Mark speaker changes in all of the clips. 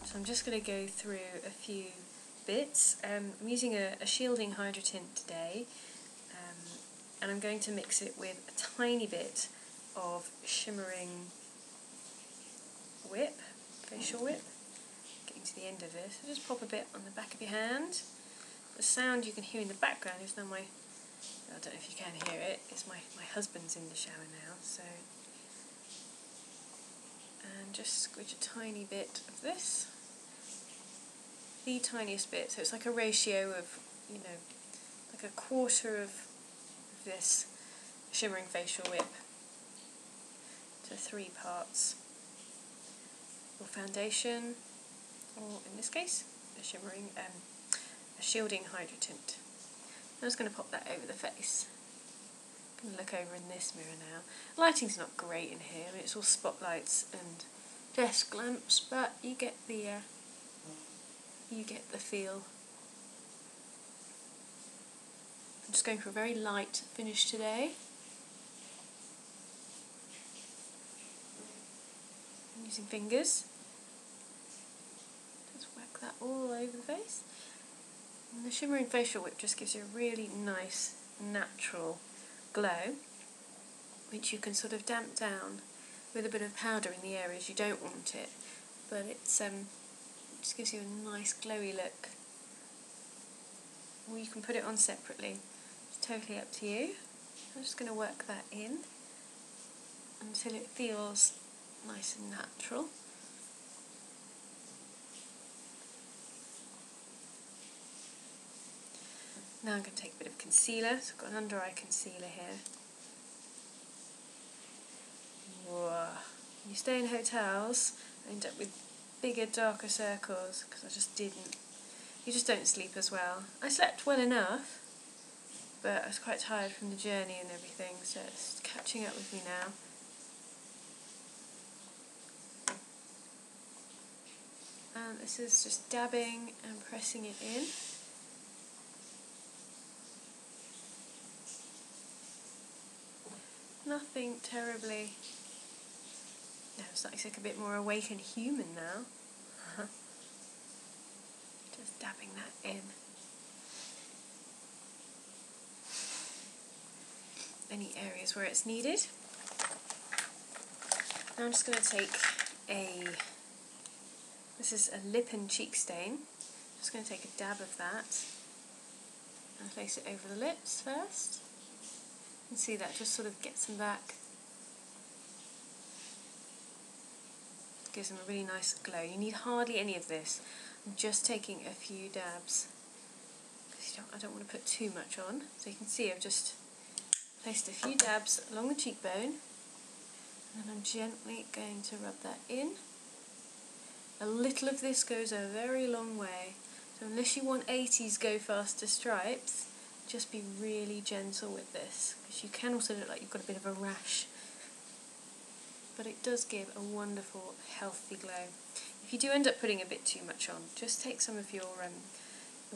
Speaker 1: So I'm just going to go through a few bits. I'm using a shielding hydrotint today, and I'm going to mix it with a tiny bit of shimmering facial whip. Getting to the end of it, so just pop a bit on the back of your hand. The sound you can hear in the background is now I don't know if you can hear it, it's my husband's in the shower now, so, and just squidge a tiny bit of this, the tiniest bit, so it's like a ratio of, you know, like a quarter of this shimmering facial whip to 3 parts. Your foundation, or in this case, a shielding hydrotint. I'm just going to pop that over the face. I'm going to look over in this mirror now. Lighting's not great in here, it's all spotlights and desk lamps, but you get the feel. I'm just going for a very light finish today. I'm using fingers. Just whack that all over the face. And the shimmering facial whip just gives you a really nice, natural glow, which you can sort of damp down with a bit of powder in the areas you don't want it. But it just gives you a nice glowy look. Or you can put it on separately. It's totally up to you. I'm just going to work that in until it feels nice and natural. Now I'm going to take a bit of concealer, so I've got an under eye concealer here. Whoa. When you stay in hotels, I end up with bigger, darker circles, because I just didn't. You just don't sleep as well. I slept well enough, but I was quite tired from the journey and everything, so it's catching up with me now. And this is just dabbing and pressing it in. Nothing terribly. No, it's like a bit more awakened human now. Just dabbing that in. Any areas where it's needed. Now I'm just going to take this is a lip and cheek stain. I'm just going to take a dab of that and place it over the lips first. You can see that just sort of gets them back. Gives them a really nice glow. You need hardly any of this. I'm just taking a few dabs because I don't want to put too much on. So you can see I've just placed a few dabs along the cheekbone, and then I'm gently going to rub that in. A little of this goes a very long way. So unless you want 80s go faster stripes, just be really gentle with this, because you can also look like you've got a bit of a rash, but it does give a wonderful healthy glow. If you do end up putting a bit too much on, just take some of your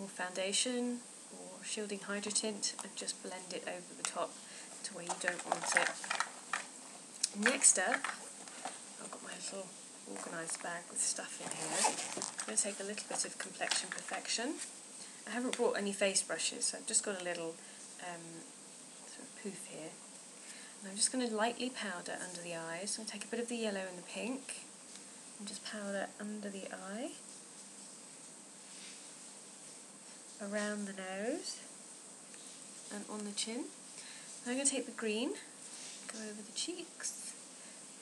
Speaker 1: foundation or shielding hydrotint and just blend it over the top to where you don't want it. Next up, I've got my little organised bag with stuff in here. I'm going to take a little bit of Complexion Perfection. I haven't brought any face brushes, so I've just got a little sort of poof here. And I'm just going to lightly powder under the eyes. I'm going to take a bit of the yellow and the pink and just powder under the eye, around the nose and on the chin. Now I'm going to take the green, go over the cheeks,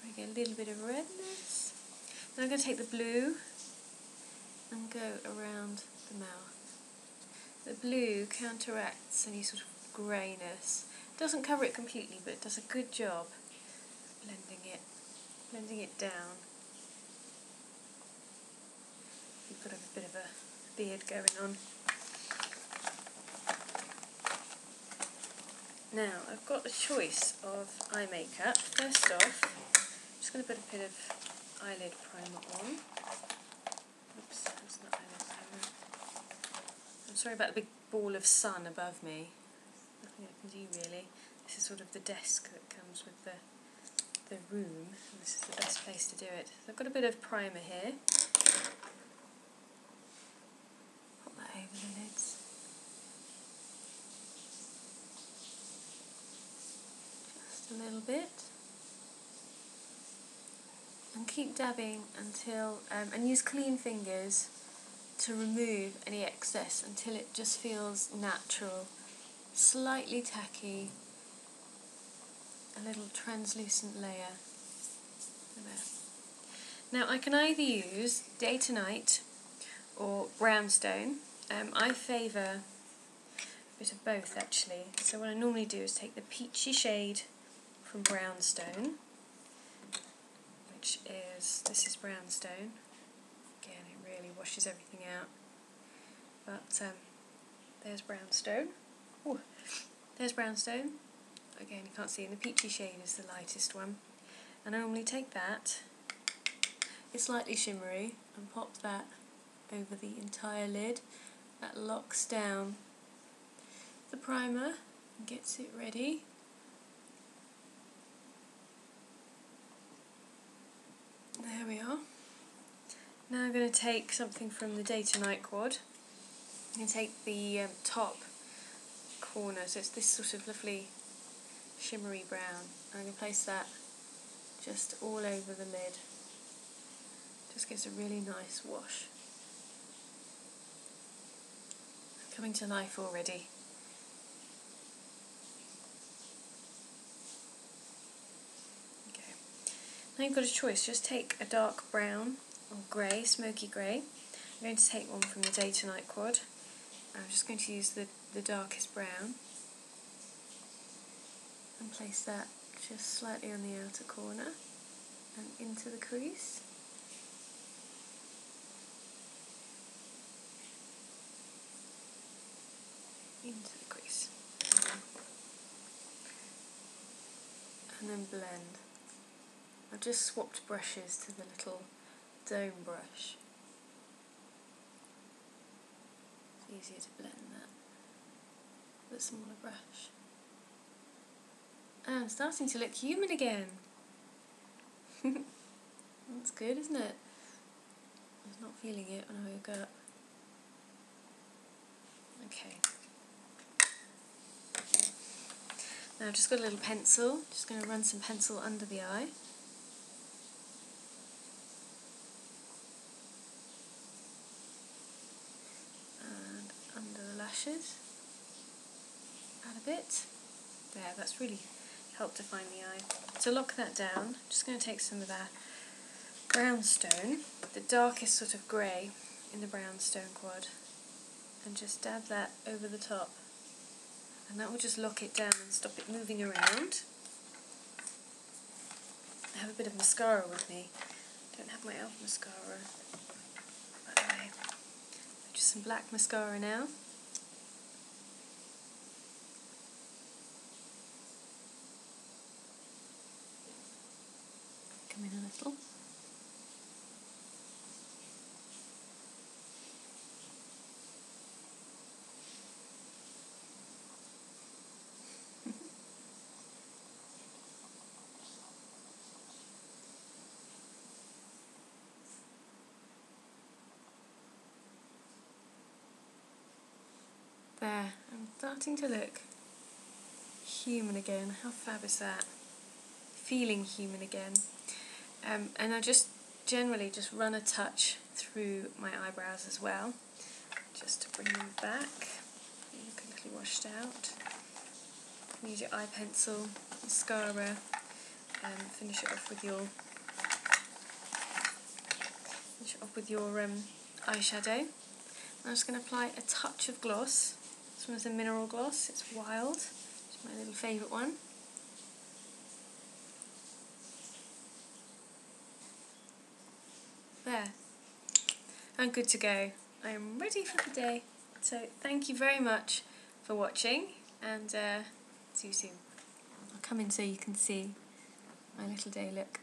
Speaker 1: where I get a little bit of redness. Then I'm going to take the blue and go around the mouth. The blue counteracts any sort of greyness. It doesn't cover it completely, but it does a good job of blending it down. You've got a bit of a beard going on. Now I've got a choice of eye makeup. First off, I'm just going to put a bit of eyelid primer on. Oops, that's not eyelid primer. I'm sorry about the big ball of sun above me. Nothing I can do really. This is sort of the desk that comes with the room. And this is the best place to do it. So I've got a bit of primer here. dabbing until, and use clean fingers to remove any excess until it just feels natural, slightly tacky, a little translucent layer. There. Now I can either use Day to Night or Brownstone. I favour a bit of both actually. So what I normally do is take the peachy shade from Brownstone, which is, this is Brownstone. Again, it really washes everything out. But there's Brownstone. Ooh, there's Brownstone. Again, you can't see, and the peachy shade is the lightest one. And I normally take that, it's slightly shimmery, and pop that over the entire lid. That locks down the primer and gets it ready. There we are. Now I'm going to take something from the Day to Night quad. I'm going to take the top corner, so it's this sort of lovely shimmery brown. I'm going to place that just all over the lid. Just gives a really nice wash. Coming to life already. Okay. Now you've got a choice. Just take a dark brown or grey, smoky grey. I'm going to take one from the Day to Night quad. I'm just going to use the darkest brown and place that just slightly on the outer corner and into the crease. Into the crease. And then blend. I've just swapped brushes to the little dome brush. It's easier to blend that with a smaller brush. And starting to look human again. That's good, isn't it? I was not feeling it when I woke up. Okay. Now I've just got a little pencil, just going to run some pencil under the eye. And under the lashes. Add a bit. There, that's really helped define the eye. To lock that down, I'm just going to take some of that Brownstone, the darkest sort of grey in the Brownstone quad, and just dab that over the top. And that will just lock it down and stop it moving around. I have a bit of mascara with me. I don't have my e.l.f. mascara, by the way. Just some black mascara now. Come in a little. There, I'm starting to look human again. How fab is that? Feeling human again. And I just generally just run a touch through my eyebrows as well, just to bring them back. They look a little washed out. Use your eye pencil, mascara, and finish it off with your eyeshadow. I'm just going to apply a touch of gloss. This one is a mineral gloss, it's Wild, it's my little favourite one. There, I'm good to go. I am ready for the day. So thank you very much for watching, and see you soon. I'll come in so you can see my little day look.